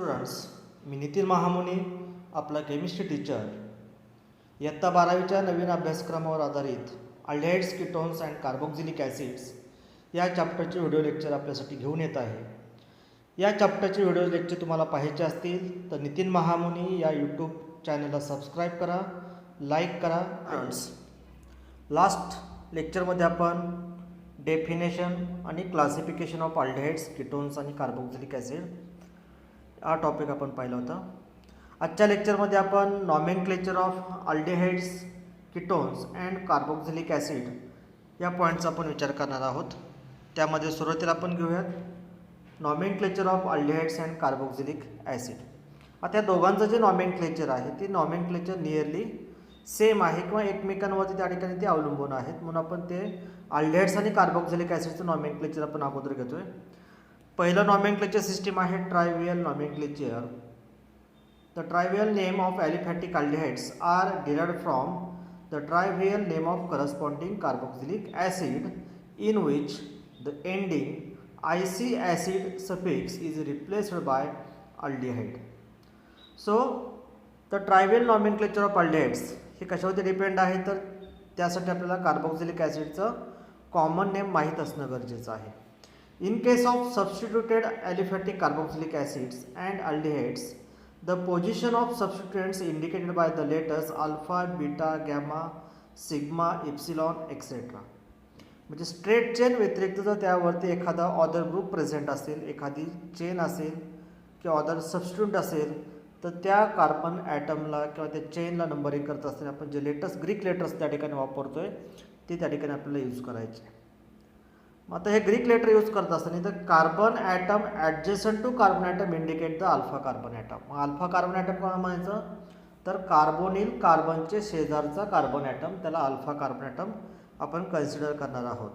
Students, मी नितीन महामुनी, आपला chemistry teacher. इयत्ता 12वीच्या नवीन अभ्यासक्रमावर आधारित aldehydes, ketones and carboxylic acids या चॅप्टरचे व्हिडिओ लेक्चर आपल्यासाठी घेऊन येत आहे. या चॅप्टरचे व्हिडिओ लेक्चर तुम्हाला पाहायचे असतील तर नितीन महामुनी या यूट्यूब चॅनलला सबस्क्राईब करा, लाईक करा. फ्रेंड्स, लास्ट लेक्चरमध्ये आपण डेफिनेशन आणि क्लासिफिकेशन ऑफ अल्डिहाइड्स, कीटोन्स आणि कार्बोक्झिलिक ॲसिड हा टॉपिक आपण पाहिला होता. आजच्या लेक्चरमध्ये आपण nomenclature of aldehydes, ketones and carboxylic acid या पॉईंटचा आपण विचार करणार आहोत. त्यामध्ये सुरुवातीला आपण घेऊयात nomenclature of aldehydes and carboxylic acid. आता या दोघांचं जे नॉमेनक्लेचर आहे ते नॉमेनक्लेचर नियरली सेम आहे किंवा एकमेकांवरती त्या ठिकाणी ते अवलंबून आहेत, म्हणून आपण ते अल्डिहाइड्स आणि कार्बोक्झिलिक ॲसिडचं नॉमेनक्लेचर आपण अगोदर घेतोय. पहिलं नॉमेनक्लेचर सिस्टीम आहे trivial nomenclature. The trivial name of aliphatic aldehydes are derived from the trivial name of corresponding carboxylic acid in which the ending ic acid suffix is replaced by aldehyde. So the trivial nomenclature of aldehydes हे कशावरती depend आहे, तर त्यासाठी आपल्याला carboxylic ॲसिडचं common name माहीत असणं गरजेचं आहे. In case of substituted aliphatic carboxylic acids and aldehydes, the position of substituents indicated by the letters alpha, beta, gamma, sigma, epsilon, etc. म्हणजे स्ट्रेट चेन व्यतिरिक्त जर त्यावरती एखादा ऑदर ग्रुप प्रेझेंट असेल, एखादी चेन असेल किंवा ऑदर सबस्टिट्यूट असेल, तर त्या कार्बन ॲटमला किंवा त्या चेनला नंबरिंग करत असताना आपण जे लेटर्स, ग्रीक लेटर्स त्या ठिकाणी वापरतोय ते त्या ठिकाणी आपल्याला यूज करायचे. मग आता हे ग्रीक लेटर यूज करत असताना तर carbon atom adjacent to carbon atom indicate the alpha carbon atom. मग अल्फा कार्बन ॲटम कोणाला म्हणायचं, तर कार्बोनिल कार्बनचे शेजारचा कार्बन ॲटम, त्याला अल्फा कार्बन ॲटम आपण कन्सिडर करणार आहोत.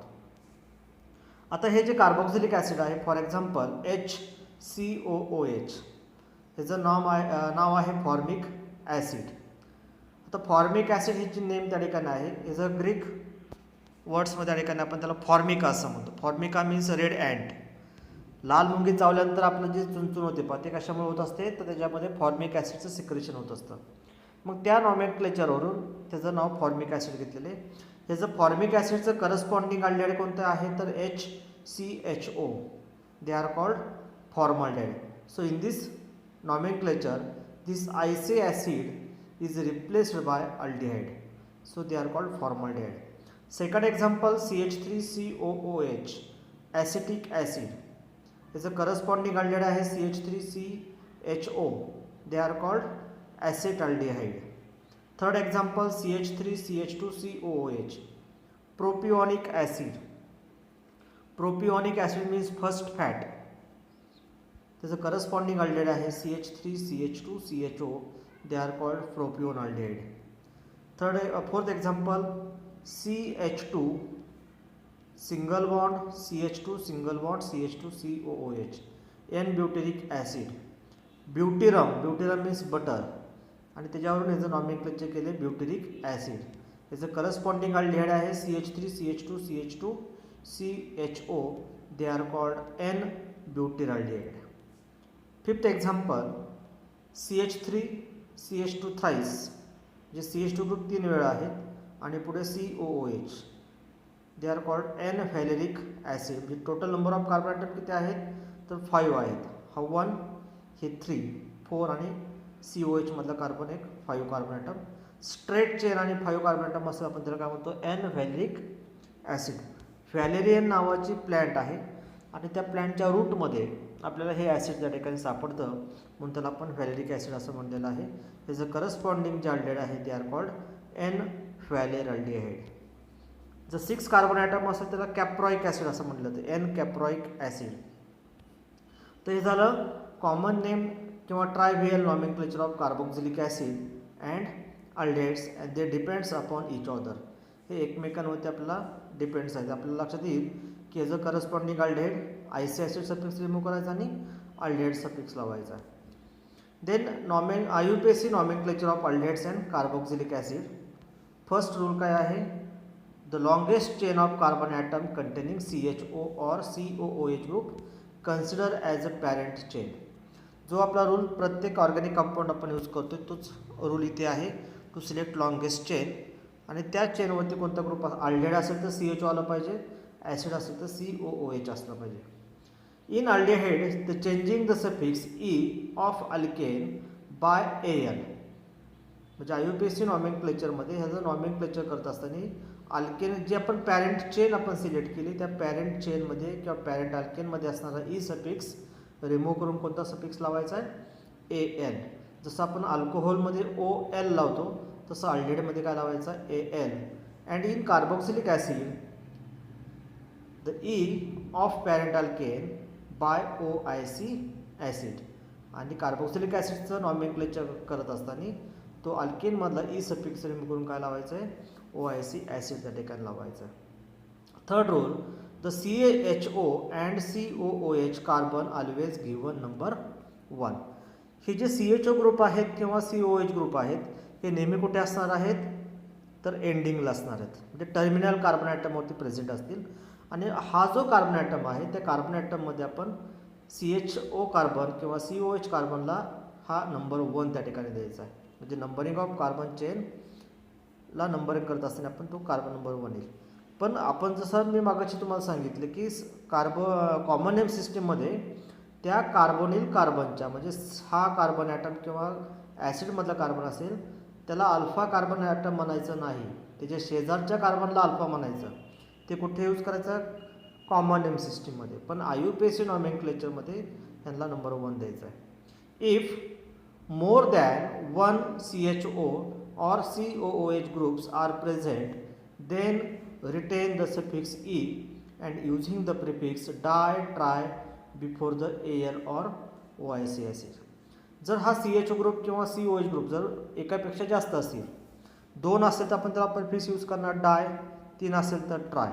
आता हे जे कार्बोक्झिलिक ॲसिड आहे, फॉर एक्झाम्पल HCOOH, ह्याचं नाव आहे फॉर्मिक ॲसिड. आता फॉर्मिक ॲसिड ही जी नेम त्या ठिकाणी आहे, ह्याचं ग्रीक वर्ड्समध्ये त्या ठिकाणी आपण त्याला फॉर्मिका असं म्हणतो. Formica means red ant. लाल मुंगी चावल्यानंतर आपलं जे चुनचुन होते ते कशामुळे होत असते, तर त्याच्यामध्ये फॉर्मिक ॲसिडचं सिक्रेशन होत असतं. मग त्या नॉमेनक्लेचरवरून त्याचं नाव फॉर्मिक ॲसिड घेतलेले. ह्याचं फॉर्मिक ॲसिडचं करस्पॉन्डिंग अल्डिहाइड कोणतं आहे, तर HCHO. They are called formaldehyde. So in this nomenclature this IC acid is replaced by aldehyde, so they are called formaldehyde. Second example CH3COOH, acetic acid. Its corresponding aldehyde आहे CH3CHO, they are called acetaldehyde. Third example CH3CH2COOH, propionic acid. Propionic acid means first fat. त्याचं corresponding aldehyde आहे CH3CH2CHO, they are called propionaldehyde. Fourth example CH2 single bond CH2 single bond CH2COOH, n butyric acid. Butyrum means butter, आणि त्याच्यावरून ह्याचं nomenclature केले butyric acid. याचं corresponding aldehyde आहे CH3CH2CH2CHO, they are called n butyraldehyde. Fifth example CH3CH2 thrice, जे CH2 group 3 वेळा आहेत आणि पुढे COOH, they are called n valeric acid. म्हणजे total number of carbon atom किती आहेत, तर 5 आहेत. हा 1, हे 3, 4 आणि COH मधला कार्बन एक 5 कार्बन ॲटम. स्ट्रेट चेन आणि 5 कार्बन ॲटम असं आपण त्याला काय म्हणतो, एन फॅलेरिक ॲसिड. फॅलेरियन नावाची प्लॅन्ट आहे आणि त्या प्लॅन्टच्या रूटमध्ये आपल्याला हे ॲसिड त्या ठिकाणी सापडतं, म्हणून त्याला आपण फॅलेरिक ॲसिड असं म्हणलेलं आहे. त्याचं करस्पॉन्डिंग जे अल्डिहाइड आहे ते आर कॉल्ड एन फॅलेरल्डिहाइड. जर 6 कार्बन ॲटम असेल त्याला कॅप्रॉइक ॲसिड असं म्हटलं जातं, एन कॅप्रॉइक ॲसिड. तर हे झालं कॉमन नेम किंवा trivial nomenclature of carboxylic acid and aldehydes and they depends upon each other. हे एकमेकांवरती आपल्याला डिपेंड्स आहेत. आपल्याला लक्षात येईल की याचं corresponding aldehyde ic acid suffix remove करायचा आणि अल्डिहाइड सफिक्स लावायचा. Then IUPAC nomenclature of aldehydes and carboxylic acid. First rule काय आहे, the longest chain of carbon atom containing CHO or COOH group consider as a parent chain. जो आपला rule प्रत्येक organic compound आपण use करतो तोच rule इथे आहे, टू सिलेक्ट लॉंगेस्ट चेन. आणि त्या चेनवरती कोणता ग्रुप अल्डिहाइड असेल तर CHO आलं पाहिजे, ॲसिड असेल तर COOH असलं पाहिजे. In aldehyde the changing the suffix E of alkane by AL, म्हणजे IUPAC नॉमेनक्लेचरमध्ये ह्याचं नॉमेनक्लेचर करत असताना अल्केन जे आपण पॅरेंट चेन आपण सिलेक्ट केली त्या पॅरेंट चेनमध्ये किंवा पॅरेंट अल्केनमध्ये असणारा E सफिक्स रिमूव्ह करून कोणता सफिक्स लावायचा आहे, AL. जसं आपण अल्कोहोलमध्ये OL लावतो तसं अल्डिहाइडमध्ये काय लावायचं, AL. And in carboxylic acid the E of parent alkane by OIC acid. आणि कार्बोक्सिलिक ॲसिडचं नॉमेनक्लेचर करत असताना तो अल्केनमधला E सफिक्स रिमूव्ह करून काय लावायचं आहे, OIC ॲसिड त्या ठिकाणी लावायचं आहे. Third rule, the CaHO and COOH carbon always given number 1. हे जे CHO ग्रुप आहेत किंवा COH ग्रुप आहेत हे नेहमी कुठे असणार आहेत, तर एंडिंगला असणार आहेत, म्हणजे टर्मिनल कार्बन ॲटमवरती प्रेझेंट असतील. आणि हा जो कार्बन ॲटम आहे त्या कार्बन ॲटममध्ये आपण CHO कार्बन किंवा COH कार्बनला हा नंबर 1 त्या ठिकाणी द्यायचा आहे. म्हणजे नंबरिंग ऑफ कार्बन चेनला नंबरिंग करत असताना आपण तो कार्बन नंबर 1 येईल. पण आपण जसं मी मागाशी तुम्हाला सांगितलं की कॉमन नेम सिस्टीममध्ये त्या कार्बोनिल कार्बनच्या, म्हणजे हा कार्बन ॲटम किंवा ॲसिडमधला कार्बन असेल त्याला अल्फा कार्बन ॲटम म्हणायचं नाही, त्याच्या शेजारच्या कार्बनला अल्फा म्हणायचं. ते कुठे यूज करायचं, कॉमन नेम सिस्टीममध्ये. पण IUPAC नॉमेनक्लेचरमध्ये त्यांना नंबर 1 द्यायचा आहे. If more than 1 CHO or COOH groups are present, then retain the suffix E and using the prefix di, tri before the AL or OIC acid. जर हा CHO group किंवा COH group जर एकापेक्षा जास्त असतील, 2 असेल तर आपण त्याला प्रिफिक्स यूज करणार डाय, 3 असेल तर ट्राय.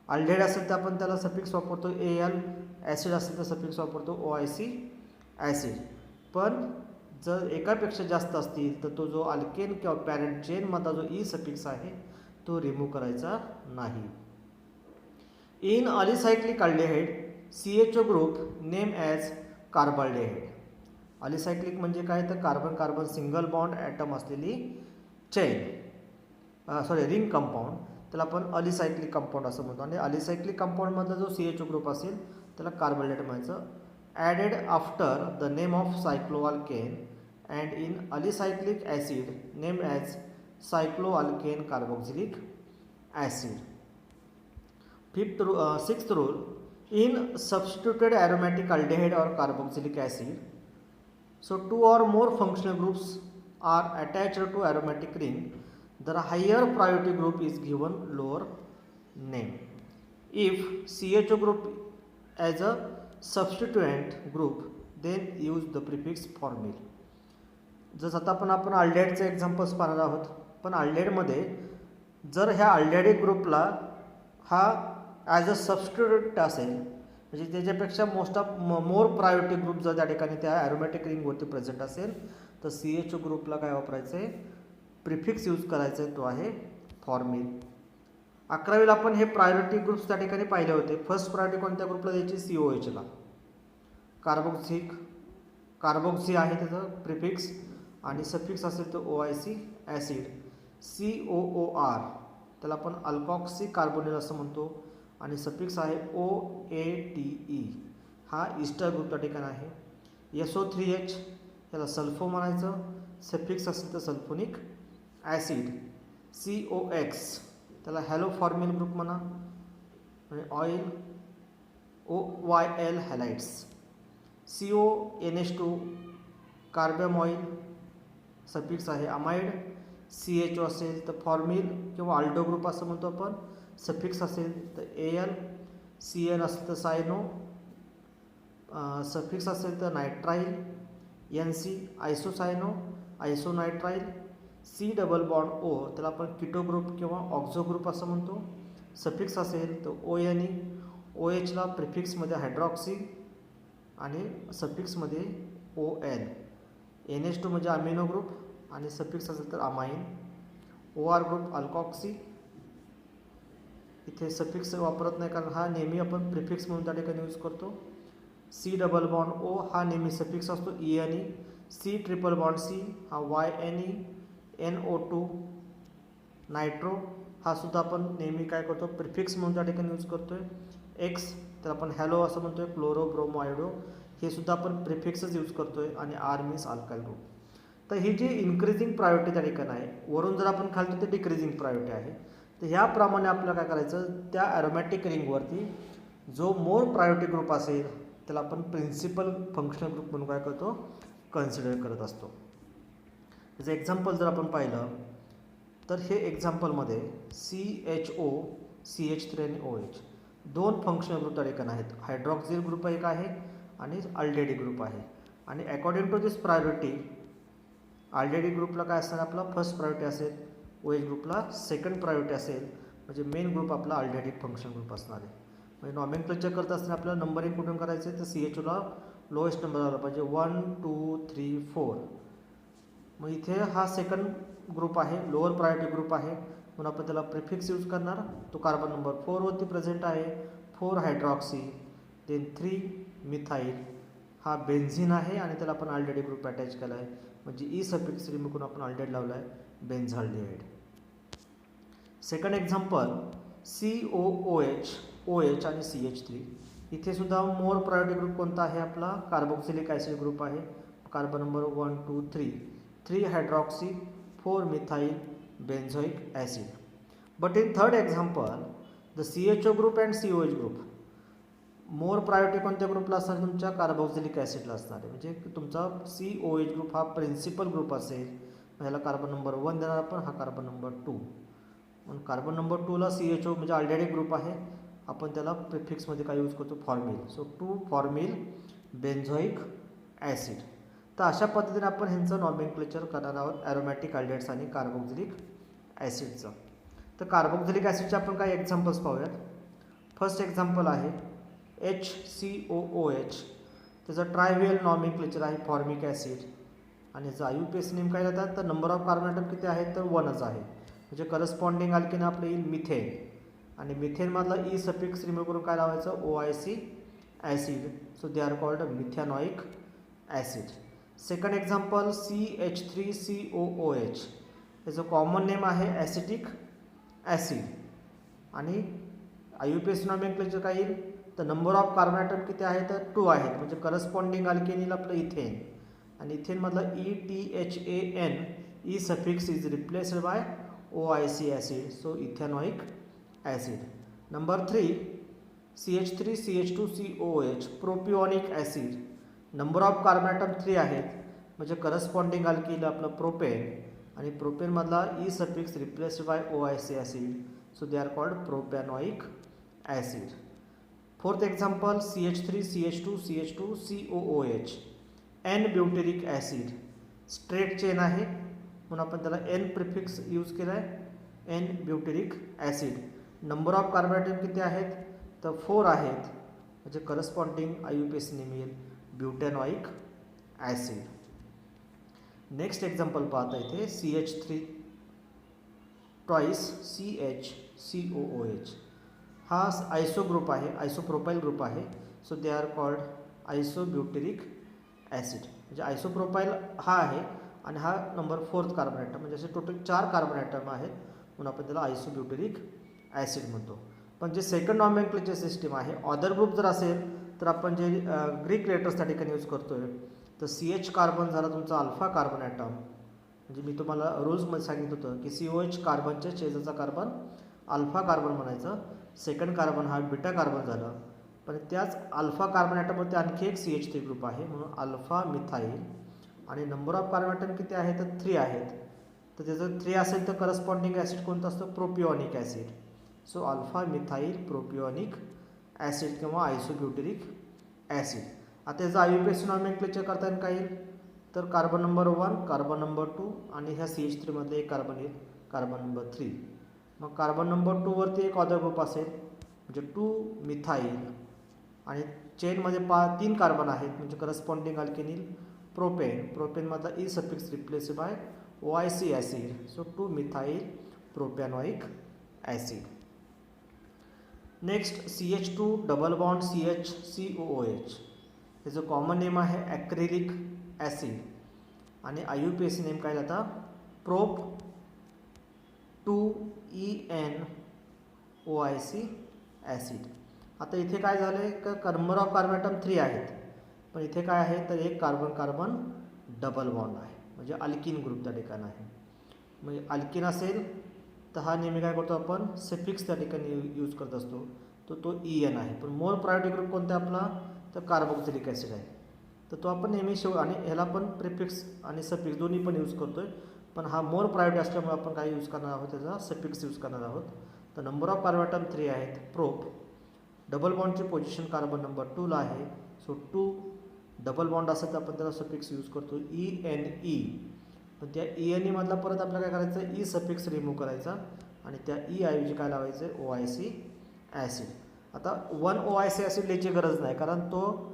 अल्डिहाइड असेल तर आपण त्याला सफिक्स वापरतो AL, ॲसिड असेल तर सफिक्स वापरतो OIC ॲसिड. पण जर एकापेक्षा जास्त असतील तर तो जो अल्केन किंवा पॅरेंट चेनमधला जो E सफिक्स आहे तो रिमूव्ह करायचा नाही. In alicyclic aldehyde CHO group name as carbaldehyde. Alicyclic म्हणजे काय, तर carbon carbon single bond atom असलेली रिंग कंपाऊंड, त्याला आपण अलिसायक्लिक कंपाऊंड असं म्हणतो. आणि अलिसायक्लिक कंपाऊंडमधला जो CHO ग्रुप असेल त्याला कार्बाल्डिहाइड म्हणायचं. Added after the name of cycloalkane and in alicyclic acid name as cycloalkane carboxylic acid. Sixth rule, in substituted aromatic aldehyde और carboxylic acid, so 2 or more functional groups are attached to aromatic ring, the higher priority group is given lower name. If CHO group as a substituent group, then use the prefix formyl. जसं आता आपण अल्डिहाइडचे examples पाहणार आहोत. पण अल्डिहाइडमध्ये जर ह्या aldehyde ग्रुपला हा ॲज अ सबस्टिट्यूट असेल, म्हणजे त्याच्यापेक्षा मोर प्रायोरिटी ग्रुप जर त्या ठिकाणी त्या ॲरोमॅटिक रिंगवरती प्रेझेंट असेल तर CHO ग्रुपला काय वापरायचं आहे, प्रिफिक्स यूज करायचं आहे, तो आहे फॉर्मिल. 11वीला आपण हे प्रायोरिटी ग्रुप्स त्या ठिकाणी पाहिले होते. फर्स्ट प्रायोरिटी कोणत्या ग्रुपला द्यायची, COHला. कार्बोक्सी आहे त्याचं प्रिफिक्स आणि सफिक्स असेल तर OIC ॲसिड. COOR त्याला आपण अल्कॉक्सी कार्बोनिल असं म्हणतो आणि सफिक्स आहे OATE, हा ईस्टर ग्रुप त्या ठिकाणी आहे. SO3H त्याला सल्फो म्हणायचं, सफिक्स असेल तर सल्फोनिक ॲसिड. COX त्याला हॅलोफॉर्मिल ग्रुप म्हणा म्हणजे oyl, OYL halides. CONH2 carbamoyl, suffix आहे अमाइड. CHO असेल तर फॉर्मिल किंवा आल्डो ग्रुप असं म्हणतो आपण, सफिक्स असेल तर AL. CN असेल तर सायनो, सफिक्स असेल तर nitrile. NC आयसोसायनो, आयसोनायट्राईल. C double bond O त्याला आपण किटो ग्रुप किंवा ऑक्झो ग्रुप असं म्हणतो, सफिक्स असेल तर ONE. OHला प्रिफिक्समध्ये हायड्रॉक्सी आणि सफिक्समध्ये ON. NH2 म्हणजे अमिनो ग्रुप आणि सफिक्स असेल तर अमाइन. OR ग्रुप अल्कॉक्सी, इथे सफिक्स वापरत नाही कारण हा नेहमी आपण प्रिफिक्स म्हणून त्या ठिकाणी यूज करतो. सी डबल बॉन्ड ओ हा नेहमी सफिक्स असतो ENE. C triple bond C हा YNE. NO2 नायट्रो हा सुद्धा आपण नेहमी काय करतो प्रिफिक्स म्हणून त्या ठिकाणी यूज करतोय. एक्स तर आपण हॅलो असं म्हणतोय. क्लोरो ब्रोमो आयोडो हे सुद्धा आपण प्रिफिक्सच यूज करतोय. आणि आर मीन्स अल्काइल ग्रुप. तर ही जी इन्क्रीजिंग प्रायोरिटी त्या ठिकाणी आहे, वरून जर आपण खालतो ते डिक्रीजिंग प्रायोरिटी आहे. तर ह्याप्रमाणे आपल्याला काय करायचं, त्या ॲरोमॅटिक रिंगवरती जो मोर प्रायोरिटी ग्रुप असेल त्याला आपण प्रिन्सिपल फंक्शनल ग्रुप म्हणून काय करतो कन्सिडर करत असतो. त्याचं एक्झाम्पल जर आपण पाहिलं तर हे एक्झाम्पलमध्ये CHO, CH3 आणि OH दोन फंक्शनल ग्रुप त्या ठिकाणी आहेत. हायड्रॉक्सिल ग्रुप एक आहे आणि अल्डेडी ग्रुप आहे. आणि अकॉर्डिंग टू दिस प्रायोरिटी अल्डेडी ग्रुपला काय असणार, आपला फर्स्ट प्रायोरिटी असेल. OH ग्रुपला सेकंड प्रायोरिटी असेल. म्हणजे मेन ग्रुप आपला अल्डेडिक फंक्शन ग्रुप असणार आहे. म्हणजे नॉमेनक्लेचर करत असताना आपल्याला नंबरिंग कुठून करायचं आहे, तर CHOला लोएस्ट नंबर आला पाहिजे 1 2 3 4. मग इथे हा सेकंड ग्रुप आहे, लोअर प्रायोरिटी ग्रुप आहे, म्हणून आपण त्याला प्रिफिक्स यूज करणार. तो कार्बन नंबर 4 वरती प्रेझेंट आहे. 4 हायड्रॉक्सी, देन 3 मिथाईल हा बेन्झिन आहे आणि त्याला आपण अल्डेडी ग्रुप अटॅच केला आहे. म्हणजे ई सफिक्स रिमूव्ह करून आपण अल्डेड लावला आहे, बेन्झाल्डिहाइड. सेकंड एक्झाम्पल COOH, OH आणि CH3. इथे सुद्धा मोर प्रायोरिटी ग्रुप कोणता आहे आपला, कार्बोक्सिलिक ॲसिड ग्रुप आहे. Carbon number 1 2 3, 3 hydroxy, 4 methyl benzoic acid. But in third example the CHO group and COH group, more priority कोणत्या ग्रुपला असणार, तुमच्या कार्बोक्सिलिक ॲसिडला असणार आहे. म्हणजे तुमचा COH ग्रुप हा प्रिन्सिपल ग्रुप असेल. ह्याला कार्बन नंबर 1 देणार आपण, हा कार्बन नंबर 2. म्हणून कार्बन नंबर 2ला CHO म्हणजे ऑलरेडी ग्रुप आहे, आपण त्याला प्रिफिक्समध्ये काय यूज करतो, formyl. So 2 formyl benzoic acid. तर अशा पद्धतीने आपण ह्यांचं नॉमेनक्लेचर करणार आहोत ॲरोमॅटिक अल्डेट्स आणि कार्बोक्सिलिक ॲसिडचं. तर कार्बोक्सिलिक ॲसिडचे आपण काही एक्झाम्पल्स पाहूयात. फर्स्ट एक्झाम्पल आहे HCOOH. त्याचं ट्रायव्हियल नॉमेनक्लेचर आहे फॉर्मिक ॲसिड. आणि याचं IUPAC नेम काय देतात, तर नंबर ऑफ कार्बन ॲटम किती आहेत, तर 1च आहे. म्हणजे करस्पॉन्डिंग अल्केन आपलं येईल मिथेन. आणि मिथेनमधला ई सफिक्स रिमूव्ह करून काय लावायचं, OIC acid. So they are called methanoic acid. Second example CH3COOH. त्याचं कॉमन नेम आहे ॲसिटिक ॲसिड. आणि IUPAC नॉमेनक्लेचर काय येईल, तर नंबर ऑफ कार्बन ॲटम किती आहेत, तर 2 आहेत. म्हणजे करस्पॉन्डिंग अल्केन येईल आपलं इथेन. आणि इथेनमधला ETHAN e suffix is replaced by OIC acid. So ethanoic acid. Number 3 CH3CH2COOH propionic acid. Number of carbon atom 3 आहेत. म्हणजे करस्पॉन्डिंग अल्किल आपलं प्रोपेन. आणि प्रोपेनमधला e suffix replaced by OIC acid. So they are called propanoic acid. Fourth example CH3CH2CH2COOH N butyric acid. Straight chain आहे म्हणून आपण त्याला N prefix use केला आहे, N butyric acid. Number of carbon atom किती आहेत, तर 4 आहेत. म्हणजे करस्पॉन्डिंग IUPAC नेम येईल ब्युटॅनॉइक ॲसिड. नेक्स्ट एक्झाम्पल पाहता इथे CH3 ट्वाईस CHCOOH. हा आयसो ग्रुप आहे, आयसोप्रोपाईल ग्रुप आहे. So they are called isobutyric acid. म्हणजे आयसोप्रोपाईल हा आहे आणि हा नंबर 4th कार्बन ॲटम. म्हणजे असे टोटल 4 कार्बन ॲटम आहेत म्हणून आपण त्याला आयसोब्युटेरिक ॲसिड म्हणतो. पण जे सेकंड नॉमेनक्लेचर सिस्टीम आहे, ऑदर ग्रुप जर असेल तर आपण जे ग्रीक लेटर्स त्या ठिकाणी यूज करतो आहे, तर CH कार्बन झाला तुमचा अल्फा कार्बन ॲटम. म्हणजे मी तुम्हाला रूल्समध्ये सांगितलं होतं की COH कार्बनच्या शेजारचा कार्बन अल्फा कार्बन म्हणायचं. सेकंड कार्बन हा बीटा कार्बन झाला. पण त्याच अल्फा कार्बन ॲटमवरती आणखी एक CH3 ग्रुप आहे म्हणून अल्फा मिथाईल. आणि नंबर ऑफ कार्बन ॲटम किती आहे, तर 3 आहेत. तर त्याचं 3 असेल तर करस्पॉन्डिंग ॲसिड कोणतं असतं, propionic acid. So alpha methyl propionic acid किंवा आयसोब्युटेरिक ॲसिड. आता याचं IUPAC नॉमेनक्लेचर करता येईल काय येईल, तर कार्बन नंबर 1, कार्बन नंबर 2 आणि ह्या CH3 मधले एक कार्बन येईल, कार्बन नंबर 3. मग कार्बन नंबर 2 वरती एक ऑदर ग्रुप असेल म्हणजे 2 मिथाईल. आणि चेनमध्ये 3 कार्बन आहेत म्हणजे करस्पॉन्डिंग अल्केन येईल प्रोपेन. प्रोपेनमधला e suffix replace by OIC acid. So 2 methyl propanoic acid. Next CH2 double bond CHCOOH. ह्याचं कॉमन नेम आहे ॲक्रेलिक ॲसिड आणि IUPAC नेम काय आता प्रोप 2ENOIC ॲसिड. आता इथे काय झालं आहे का नंबर ऑफ कार्बन ॲटम 3 आहेत, पण इथे काय आहे तर एक कार्बन कार्बन डबल बॉन्ड आहे, म्हणजे अल्किन ग्रुप त्या ठिकाणी आहे. म्हणजे अल्किन असेल तर हा नेहमी काय करतो आपण सफिक्स त्या ठिकाणी यूज करत असतो, तो EN आहे. पण मोर प्रायोरिटी ग्रुप कोणता आपला तर कार्बोक्सिलिक ॲसिड आहे, तर तो आपण नेहमी आणि ह्याला पण प्रिफिक्स आणि सफिक्स दोन्ही पण यूज करतो आहे. पण हा मोर प्रायोरिटी असल्यामुळे आपण काय यूज करणार आहोत त्याचा सफिक्स यूज करणार आहोत. तर नंबर ऑफ कार्बन ॲटम 3 आहेत. प्रोप डबल बॉन्डची पोझिशन कार्बन नंबर 2ला आहे, सो 2 डबल बॉन्ड असेल तर आपण त्याला सफिक्स यूज करतो ENE. पण त्या ENE मधला परत आपल्याला काय करायचं ई सफिक्स रिमूव्ह करायचा आणि त्या ऐवजी काय लावायचं OIC ॲसिड. आता 1 OIC ॲसिड लिहायची गरज नाही, कारण तो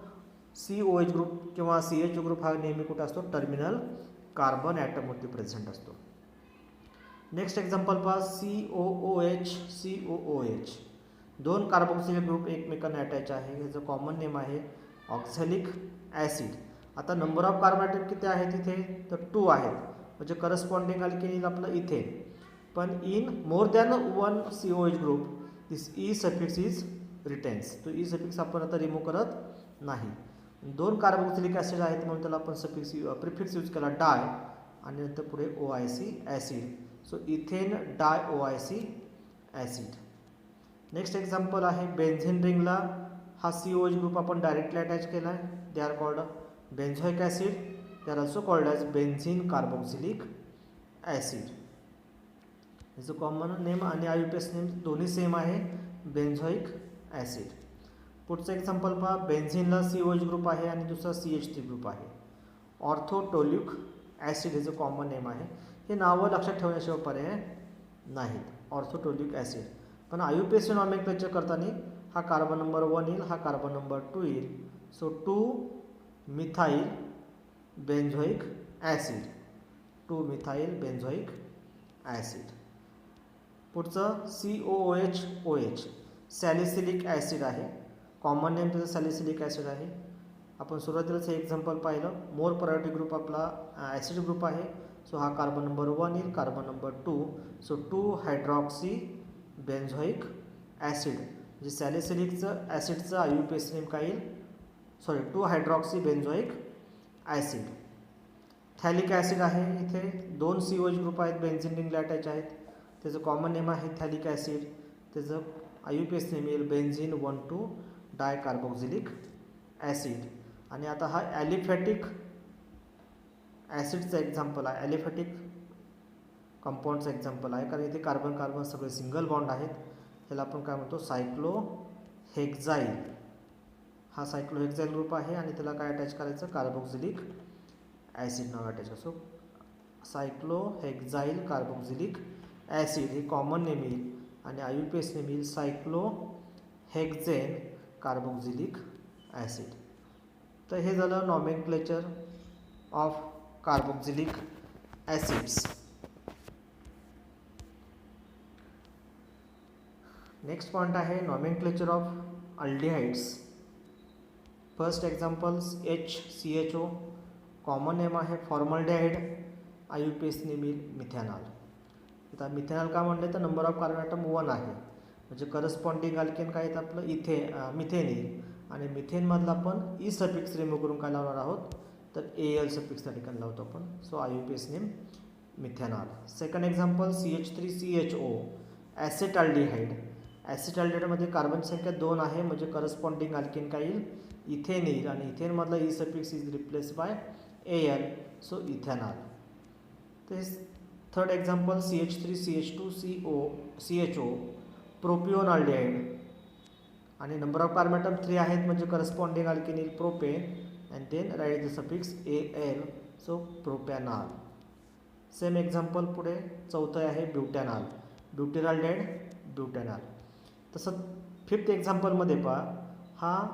COH ग्रुप किंवा CH ग्रुप हा नेहमी कुठे असतो टर्मिनल कार्बन ॲटमवरती प्रेझेंट असतो. नेक्स्ट एक्झाम्पल पहा COOH. दोन कार्बोक्सिलिक ग्रुप एकमेकांना अटॅच आहे. ह्याचं कॉमन नेम आहे ऑक्झॅलिक ॲसिड. आता नंबर ऑफ कार्बन ॲटम किती आहेत इथे तर 2 आहेत, म्हणजे करस्पॉन्डिंग अल्केन येईल आपलं इथेन. पण in more than 1 COH group this E suffix is retains. तो ई सफिक्स आपण आता रिमूव्ह करत नाही. 2 कार्बोक्सिलिक ॲसिड आहेत म्हणून त्याला आपण प्रिफिक्स यूज केला डाय आणि नंतर पुढे OIC acid. So ethane di OIC acid. Next example आहे बेन्झिन रिंगला हा COH ग्रुप आपण डायरेक्टली अटॅच केला आहे. They are called benzoic acid. They are also called as benzene carboxylic acid. ह्याचं कॉमन नेम आणि IUPAC नेम दोन्ही same आहे बेन्झोइक ॲसिड. पुढचं एक्झाम्पल पहा बेन्झिनला COH ग्रुप आहे आणि दुसरा CH3 ग्रुप आहे. ऑर्थोटोल्युक ॲसिड ह्याचं कॉमन नेम आहे. हे नावं लक्षात ठेवण्याशिवाय पर्याय नाहीत. ऑर्थोटोल्युक ॲसिड. पण IUPAC नॉमेनक्लेचर करताना हा कार्बन नंबर 1 येईल, हा कार्बन नंबर 2 येईल. So 2 methyl benzoic acid. 2 methyl benzoic acid. पुढचं COOH सॅलिसिलिक ॲसिड आहे. कॉमन नेम त्याचं सॅलिसिलिक ॲसिड आहे. आपण सुरुवातीलाच हे एक्झाम्पल पाहिलं. मोर प्रायोरिटी ग्रुप आपला ॲसिड ग्रुप आहे. सो हा कार्बन नंबर 1 येईल, carbon number 2. So 2 hydroxy benzoic acid. म्हणजे सॅलिसिलिकचं ॲसिडचं IUPAC नेम काय येईल 2 hydroxy benzoic acid. Phthalic acid आहे. इथे 2 COH ग्रुप आहेत बेन्झिन रिंगला अटॅच आहेत. त्याचं कॉमन नेम आहे थॅलिक ॲसिड. त्याचं IUPAC नेम येईल बेन्झिन 1,2 डाय कार्बोक्सिलिक ॲसिड. आणि आता हा ॲलिफॅटिक ॲसिडचं एक्झाम्पल आहे, ॲलिफॅटिक कंपाऊंडचं एक्झाम्पल आहे, कारण इथे कार्बन कार्बन सगळे सिंगल बॉन्ड आहेत. त्याला आपण काय म्हणतो सायक्लोहेक्झाईल. हा सायक्लोहेक्झाईल ग्रुप आहे आणि त्याला काय अटॅच करायचं कार्बोक्सिलिक ॲसिड नाव अटॅच असो. सायक्लोहेक्झाईल कार्बोक्सिलिक ॲसिड हे कॉमन नेम येईल आणि IUPAC नेम येईल सायक्लोहेक्झेन कार्बोक्सिलिक ॲसिड. तर हे झालं nomenclature of carboxylic acids. Next point आहे nomenclature of aldehydes. First examples HCHO. Common name आहे फॉर्मल्डिहाइड. IUPAC नेम येईल मिथॅनॉल. आता मिथॅनॉल का म्हणले तर नंबर ऑफ कार्बन ॲटम 1 आहे, म्हणजे करस्पॉन्डिंग अल्केन काय येतं आपलं मिथेन येईल. आणि मिथेनमधला आपण ई सफिक्स रिमूव्ह करून काय लावणार आहोत तर AL सफिक्स त्या ठिकाणी लावतो आपण. So IUPAC name methanal. Second example CH3CHO acetaldehyde. ॲसिटाल्डिहाइडमध्ये कार्बन संख्या 2 आहे, म्हणजे करस्पॉन्डिंग अल्केन काय येईल इथेन येईल आणि इथेनमधला e suffix is replace by AL. So ethanal. तर third example CH3CH2CHO propionaldehyde. आणि नंबर ऑफ कार्बन ॲटम 3 आहेत, म्हणजे करस्पॉन्डिंग अल्केन येईल propane and then write the suffix AL. So propanal. Same example पुढे चौथं आहे ब्युटॅनॉल. ब्युटिरल्डिहाइड ब्युटॅनॉल. तसं fifth एक्झाम्पलमध्ये पहा हा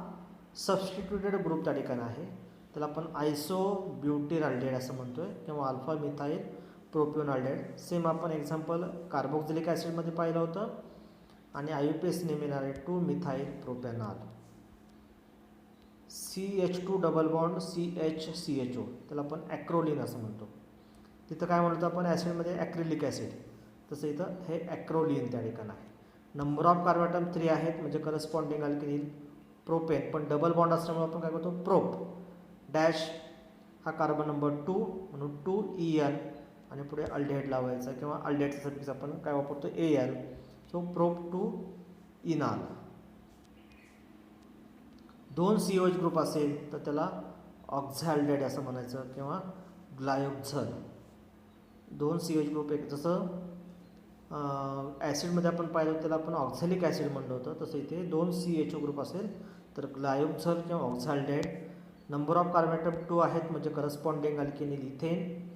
सबस्टिट्यूटेड ग्रुप त्या ठिकाणी आहे, त्याला आपण आयसोब्युटिरल्डिहाइड असं म्हणतो आहे किंवा अल्फा मिथाइल प्रोपिओनल्डिहाइड. सेम आपण एक्झाम्पल कार्बोक्सिलिक ॲसिडमध्ये पाहिलं होतं आणि IUPAC नेम येणार आहे 2 methyl propanol. CH2 double bond CHCHO, त्याला आपण ॲक्रोलिन असं म्हणतो. तिथं काय म्हणतो आपण ॲसिडमध्ये ॲक्रिलिक ॲसिड, तसं इथं हे ॲक्रोलिन त्या ठिकाणी आहे. नंबर ऑफ कार्बन ॲटम 3 आहेत म्हणजे करस्पॉन्डिंग अल्केनिल प्रोपेन, पण डबल बॉन्ड असल्यामुळे आपण काय करतो प्रोप डॅश हा कार्बन नंबर 2 म्हणून 2En आणि पुढे अल्डिहाइड लावायचा किंवा अल्डिहाइडचा सफिक्स आपण काय वापरतो Al, so prop 2 इनाल. 2 COH group असेल तर त्याला ऑक्झॅल्डेड असं म्हणायचं किंवा ग्लायोक्झल. 2 COH ग्रुप एक जसं ॲसिडमध्ये आपण पाहिलं त्याला आपण ऑक्झॅलिक ॲसिड म्हणलं होतं, तसं इथे 2 CHO ग्रुप असेल तर ग्लायोक्झल किंवा oxaldehyde. Number of carbon atom 2 आहेत म्हणजे corresponding alkenyl ethane.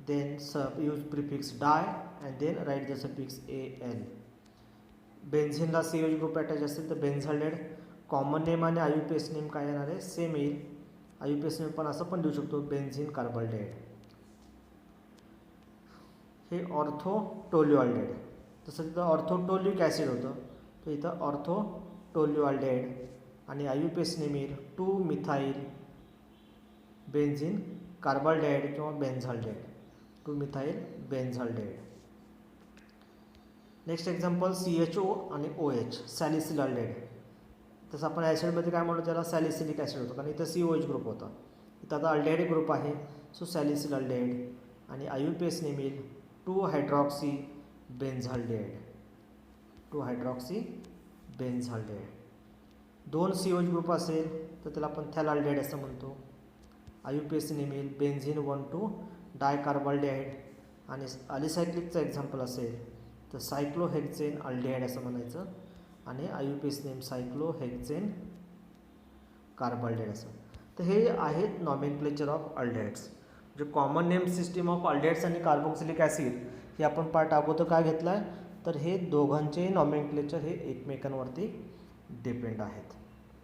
Then use prefix di and then write the suffix AL. बेन्झिनला COH ग्रुप अटॅच असेल तर बेन्झाल्डेड. कॉमन नेम आणि IUPAC नेम काय येणार आहे सेम येईल. IUPAC नेम पण असं पण देऊ शकतो बेन्झिन कार्बाल्डेहाइड. हे ऑर्थोटोल्युअल्डेहाइड, तसं तिथं ऑर्थोटोल्युइक ॲसिड होतं तर इथं ऑर्थोटोल्युअल्डेहाइड आणि IUPAC नेम येईल 2 मिथाइल बेन्झिन कार्बाल्डेहाइड किंवा बेन्झाल्डेहाइड, 2 मिथाइल बेन्झाल्डेहाइड. नेक्स्ट एक्झाम्पल CHO आणि OH सॅलिसिल अल्डेहाइड. तसं आपण ॲसिडमध्ये काय म्हणतो त्याला सॅलिसिलिक ॲसिड होतं कारण इथं COH ग्रुप होता. इथं आता अल्डेहाइड ग्रुप आहे सो सॅलिसिल अल्डेहाइड आणि IUPAC नेम येईल 2 हायड्रॉक्सी बेन्झाल्डेहाइड, 2 हायड्रॉक्सी बेन्झाल्डेहाइड. 2 COH ग्रुप असेल तर त्याला आपण थॅलाल्डेहाइड असं म्हणतो. IUPAC नेम येईल बेन्झिन 1,2 डायकार्बाल्डेहाइड. आणि अलिसायक्लिकचं एक्झाम्पल असेल तर सायक्लोहेक्झेन अल्डेहाइड असं म्हणायचं आणि IUPAC नेम सायक्लोहेक्झेन कार्बाल्डेहाइड असं. तर हे आहेत नॉमेनक्लेचर ऑफ अल्डेहाइड्स. म्हणजे common name system of aldehydes आणि कार्बोक्सिलिक ॲसिड हे आपण पार्ट अगोदर काय घेतला आहे तर हे दोघांचे नॉमेनक्लेचर हे एकमेकांवरती डिपेंड आहेत.